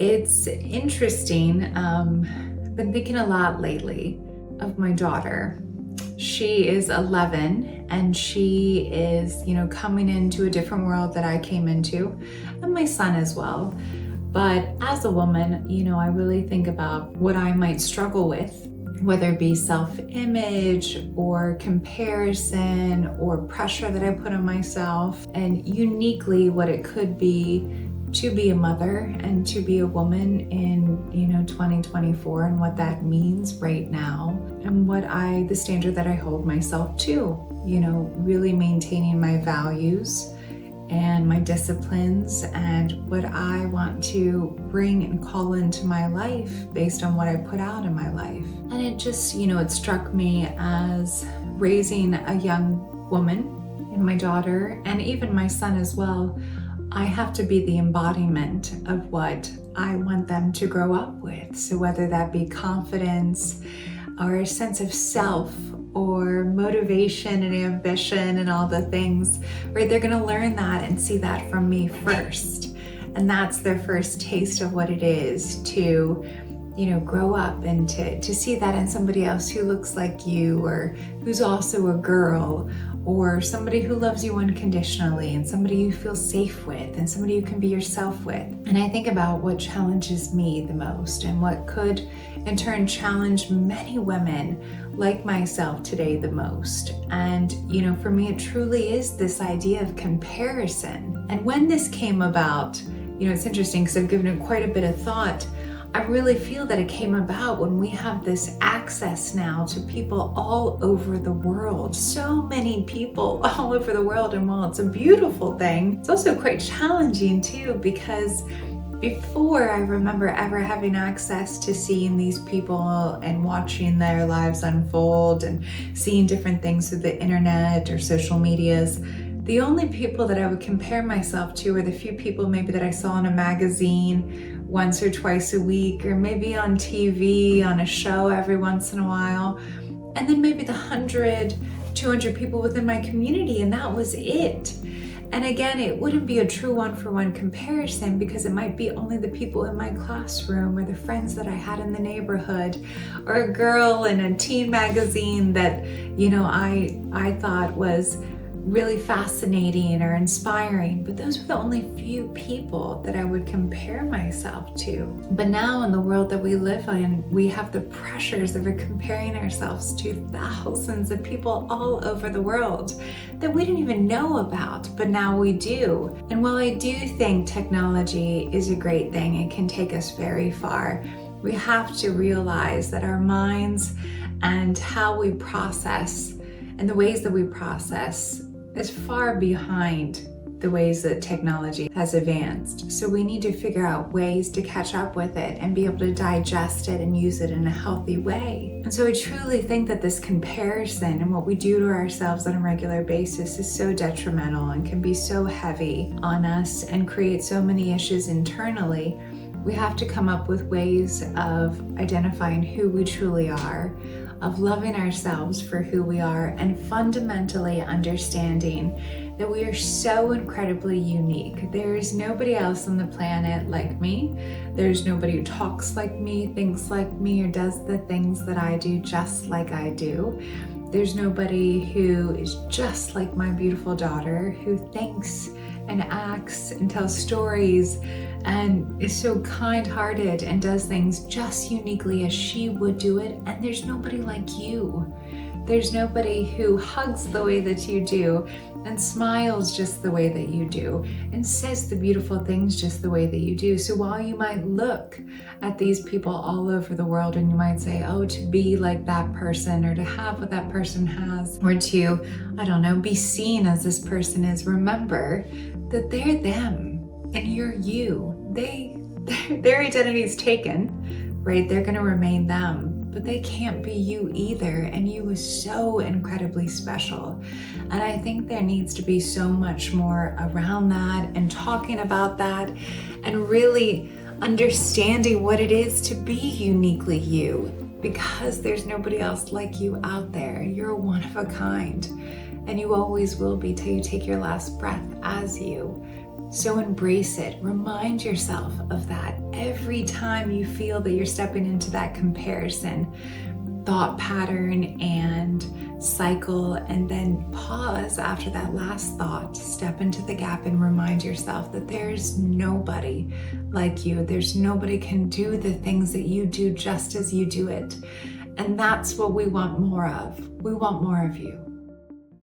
It's interesting. I've been thinking a lot lately of my daughter. She is 11 and she is, coming into a different world that I came into, and my son as well. But as a woman, I really think about what I might struggle with, whether it be self-image or comparison or pressure that I put on myself, and uniquely what it could be to be a mother and to be a woman in 2024, and what that means right now, and the standard that I hold myself to, really maintaining my values and my disciplines and what I want to bring and call into my life based on what I put out in my life. And it just, it struck me as raising a young woman, and my daughter, and even my son as well. I have to be the embodiment of what I want them to grow up with. So whether that be confidence or a sense of self or motivation and ambition and all the things, right? They're gonna learn that and see that from me first. And that's their first taste of what it is to, grow up and to see that in somebody else who looks like you, or who's also a girl, or somebody who loves you unconditionally, and somebody you feel safe with, and somebody you can be yourself with. And I think about what challenges me the most, and what could in turn challenge many women like myself today the most. And for me, it truly is this idea of comparison. And when this came about, it's interesting because I've given it quite a bit of thought. I really feel that it came about when we have this access now to people all over the world. So many people all over the world. And while it's a beautiful thing, it's also quite challenging too, because before I remember ever having access to seeing these people and watching their lives unfold and seeing different things through the internet or social medias, the only people that I would compare myself to were the few people maybe that I saw in a magazine once or twice a week, or maybe on TV, on a show every once in a while. And then maybe the 100, 200 people within my community, and that was it. And again, it wouldn't be a true one-for-one comparison, because it might be only the people in my classroom, or the friends that I had in the neighborhood, or a girl in a teen magazine that, I thought was really fascinating or inspiring. But those were the only few people that I would compare myself to. But now in the world that we live in, we have the pressures of comparing ourselves to thousands of people all over the world that we didn't even know about, but now we do. And while I do think technology is a great thing and can take us very far, we have to realize that our minds and how we process and the ways that we process is far behind the ways that technology has advanced. So we need to figure out ways to catch up with it and be able to digest it and use it in a healthy way. And so I truly think that this comparison and what we do to ourselves on a regular basis is so detrimental and can be so heavy on us and create so many issues internally. We have to come up with ways of identifying who we truly are, of loving ourselves for who we are, and fundamentally understanding that we are so incredibly unique. There is nobody else on the planet like me. There's nobody who talks like me, thinks like me, or does the things that I do just like I do. There's nobody who is just like my beautiful daughter, who thinks and acts and tells stories and is so kind-hearted and does things just uniquely as she would do it. And there's nobody like you. There's nobody who hugs the way that you do and smiles just the way that you do and says the beautiful things just the way that you do. So while you might look at these people all over the world and you might say, oh, to be like that person, or to have what that person has, or to, be seen as this person is, remember that they're them and you're you. Their identity is taken, right? They're going to remain them, but they can't be you either. And you is so incredibly special. And I think there needs to be so much more around that and talking about that and really understanding what it is to be uniquely you, because there's nobody else like you out there. You're one of a kind, and you always will be till you take your last breath as you. So embrace it. Remind yourself of that every time you feel that you're stepping into that comparison thought pattern and cycle, and then pause after that last thought, step into the gap and remind yourself that there's nobody like you. There's nobody can do the things that you do just as you do it. And that's what we want more of. We want more of you.